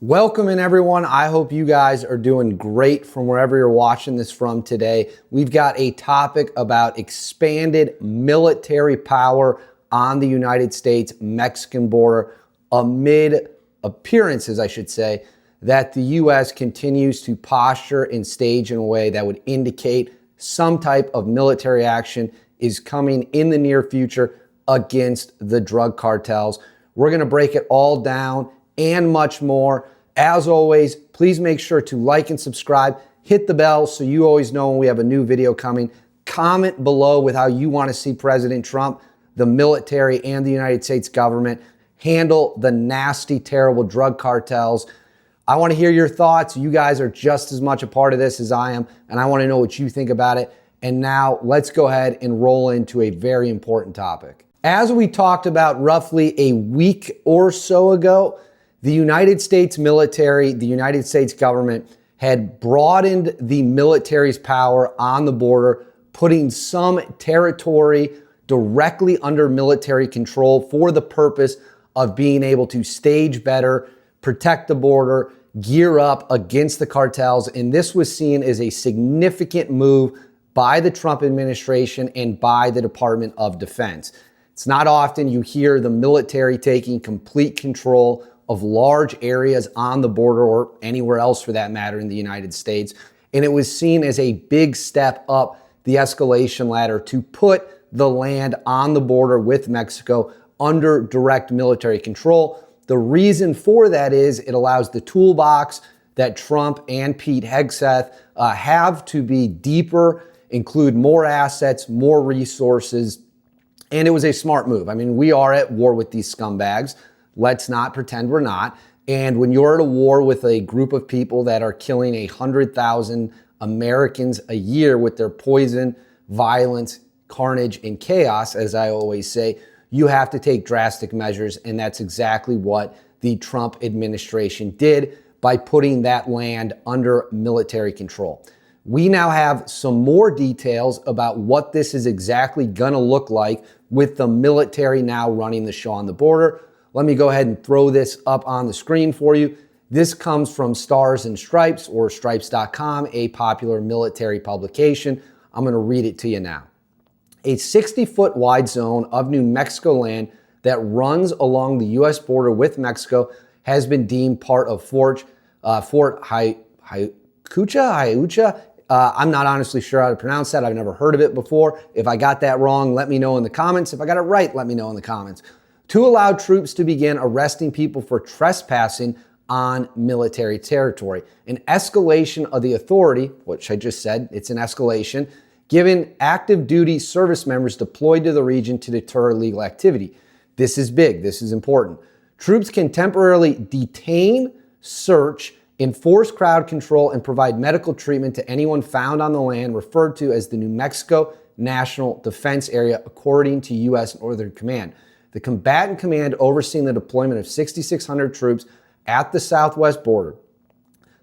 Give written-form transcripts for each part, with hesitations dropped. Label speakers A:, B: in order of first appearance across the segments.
A: Welcome in, everyone. I hope you guys are doing great from wherever you're watching this from today. We've got a topic about expanded military power on the United States-Mexican border amid appearances, I should say, that the U.S. continues to posture and stage in a way that would indicate some type of military action is coming in the near future against the drug cartels. We're going to break it all down and much more. As always, please make sure to like and subscribe. Hit the bell so you always know when we have a new video coming. Comment below with how you want to see President Trump, the military, and the United States government handle the nasty, terrible drug cartels. I want to hear your thoughts. You guys are just as much a part of this as I am, and I want to know what you think about it. And now let's go ahead and roll into a very important topic. As we talked about roughly a week or so ago, the United States military, the United States government had broadened the military's power on the border, putting some territory directly under military control for the purpose of being able to stage better, protect the border, gear up against the cartels. And this was seen as a significant move by the Trump administration and by the Department of Defense. It's not often you hear the military taking complete control of large areas on the border or anywhere else for that matter in the United States. And it was seen as a big step up the escalation ladder to put the land on the border with Mexico under direct military control. The reason for that is it allows the toolbox that Trump and Pete Hegseth have to be deeper, include more assets, more resources, and it was a smart move. I mean, we are at war with these scumbags. Let's not pretend we're not. And when you're at a war with a group of people that are killing 100,000 Americans a year with their poison, violence, carnage, and chaos, as I always say, you have to take drastic measures. And that's exactly what the Trump administration did by putting that land under military control. We now have some more details about what this is exactly going to look like with the military now running the show on the border. Let me go ahead and throw this up on the screen for you. This comes from Stars and Stripes, or stripes.com, a popular military publication. I'm going to read it to you now. A 60-foot wide zone of New Mexico land that runs along the U.S. border with Mexico has been deemed part of Fort Hiucha. I'm not honestly sure how to pronounce that. I've never heard of it before. If I got that wrong, let me know in the comments. If I got it right, let me know in the comments. To allow troops to begin arresting people for trespassing on military territory. An escalation of the authority, which I just said, it's an escalation, given active duty service members deployed to the region to deter illegal activity. This is big. This is important. Troops can temporarily detain, search, enforce crowd control, and provide medical treatment to anyone found on the land referred to as the New Mexico National Defense Area, according to U.S. Northern Command. The combatant command overseeing the deployment of 6,600 troops at the southwest border.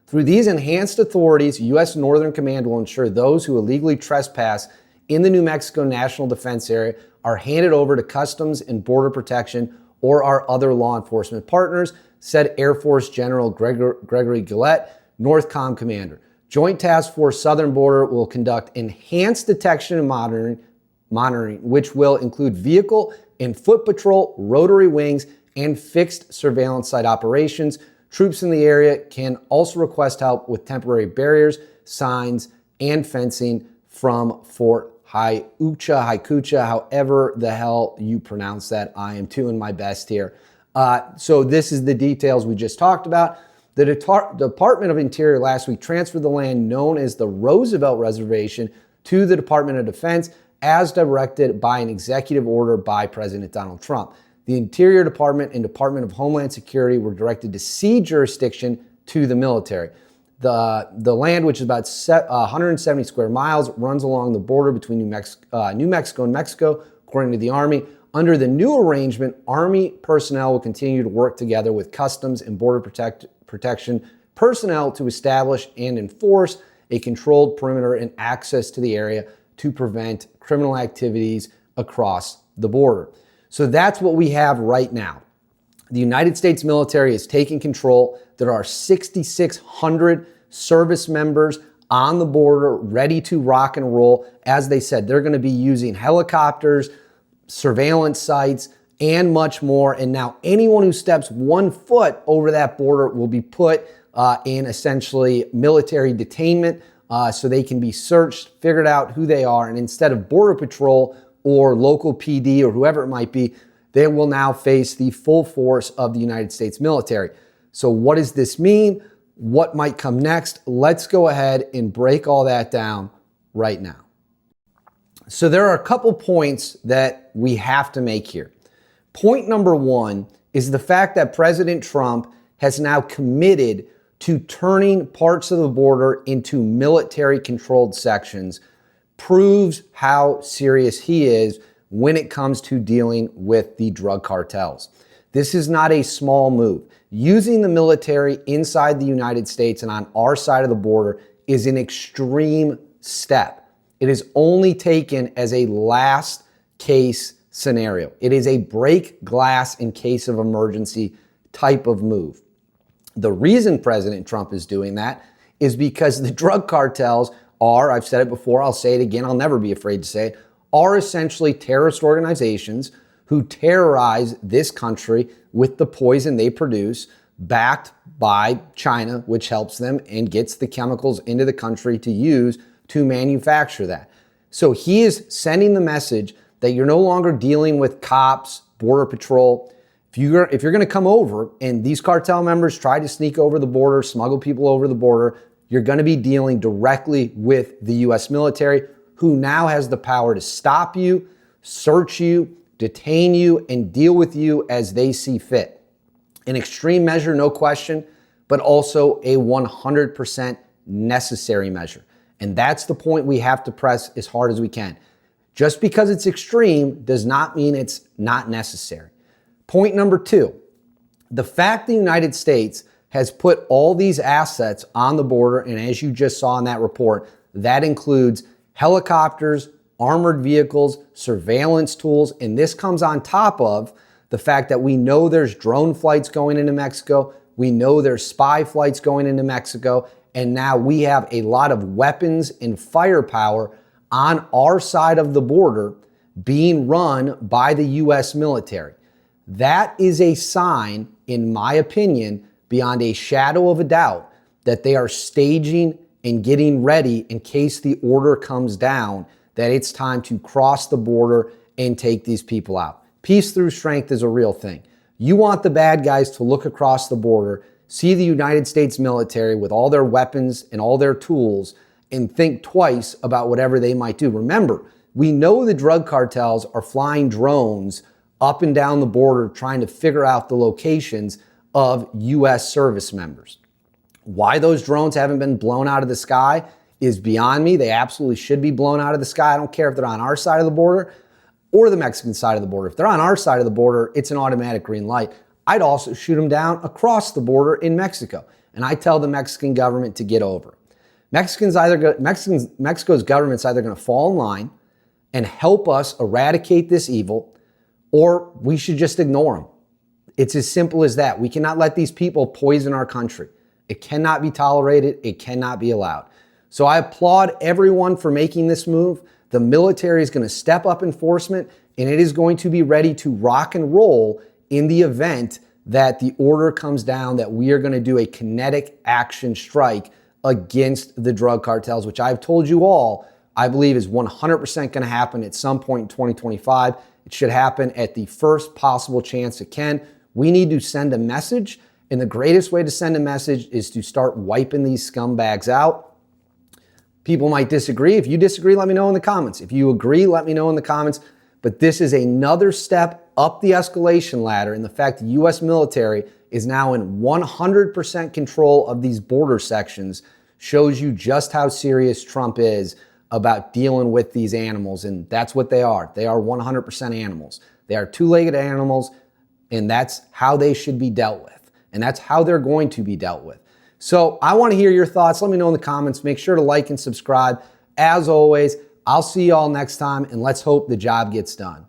A: Through these enhanced authorities, U.S. Northern Command will ensure those who illegally trespass in the New Mexico National Defense Area are handed over to Customs and Border Protection or our other law enforcement partners, said Air Force General Gregory Gillette, Northcom Commander. Joint Task Force Southern Border will conduct enhanced detection and monitoring, which will include vehicle and foot patrol, rotary wings, and fixed surveillance site operations. Troops in the area can also request help with temporary barriers, signs, and fencing from Fort Hiucha, however the hell you pronounce that. I am doing my best here. So this is the details we just talked about. The Department of Interior last week transferred the land known as the Roosevelt Reservation to the Department of Defense as directed by an executive order by President Donald Trump. The Interior Department and Department of Homeland Security were directed to cede jurisdiction to the military. The land, which is about 170 square miles, runs along the border between New Mexico and Mexico, according to the Army. Under the new arrangement, Army personnel will continue to work together with Customs and Border Protection personnel to establish and enforce a controlled perimeter and access to the area to prevent criminal activities across the border. So that's what we have right now. The United States military is taking control. There are 6,600 service members on the border ready to rock and roll. As they said, they're going to be using helicopters, surveillance sites, and much more. And now anyone who steps 1 foot over that border will be put in essentially military detainment so they can be searched, figured out who they are. And instead of Border Patrol or local PD or whoever it might be, they will now face the full force of the United States military. So what does this mean? What might come next? Let's go ahead and break all that down right now. So there are a couple points that we have to make here. Point number one is the fact that President Trump has now committed to turning parts of the border into military-controlled sections, proves how serious he is when it comes to dealing with the drug cartels. This is not a small move. Using the military inside the United States and on our side of the border is an extreme step. It is only taken as a last case scenario. It is a break glass in case of emergency type of move. The reason President Trump is doing that is because the drug cartels are, I've said it before, I'll say it again, I'll never be afraid to say it, are essentially terrorist organizations who terrorize this country with the poison they produce, backed by China, which helps them and gets the chemicals into the country to use to manufacture that. So he is sending the message that you're no longer dealing with cops, Border Patrol. If you're going to come over and these cartel members try to sneak over the border, smuggle people over the border, you're going to be dealing directly with the U.S. military, who now has the power to stop you, search you, detain you, and deal with you as they see fit. An extreme measure, no question, but also a 100% necessary measure. And that's the point we have to press as hard as we can. Just because it's extreme does not mean it's not necessary. Point number two, the fact the United States has put all these assets on the border, and as you just saw in that report, that includes helicopters, armored vehicles, surveillance tools, and this comes on top of the fact that we know there's drone flights going into Mexico, we know there's spy flights going into Mexico, and now we have a lot of weapons and firepower on our side of the border being run by the U.S. military. That is a sign, in my opinion, beyond a shadow of a doubt, that they are staging and getting ready in case the order comes down that it's time to cross the border and take these people out. Peace through strength is a real thing. You want the bad guys to look across the border, see the United States military with all their weapons and all their tools, and think twice about whatever they might do. Remember, we know the drug cartels are flying drones up and down the border trying to figure out the locations of U.S. service members. Why those drones haven't been blown out of the sky is beyond me. They absolutely should be blown out of the sky. I don't care if they're on our side of the border or the Mexican side of the border. If they're on our side of the border, it's an automatic green light. I'd also shoot them down across the border in Mexico. And I tell the Mexican government to get over. Mexico's government's either going to fall in line and help us eradicate this evil, or we should just ignore them. It's as simple as that. We cannot let these people poison our country. It cannot be tolerated. It cannot be allowed. So I applaud everyone for making this move. The military is going to step up enforcement, and it is going to be ready to rock and roll in the event that the order comes down that we are going to do a kinetic action strike against the drug cartels, which I've told you all, I believe is 100% going to happen at some point in 2025. It should happen at the first possible chance it can. We need to send a message, and the greatest way to send a message is to start wiping these scumbags out. People might disagree. If you disagree, let me know in the comments. If you agree, let me know in the comments. But this is another step up the escalation ladder in the fact the U.S. military is now in 100% control of these border sections shows you just how serious Trump is about dealing with these animals. And that's what they are. They are 100% animals. They are two-legged animals, and that's how they should be dealt with. And that's how they're going to be dealt with. So I want to hear your thoughts. Let me know in the comments. Make sure to like and subscribe. As always, I'll see you all next time, and let's hope the job gets done.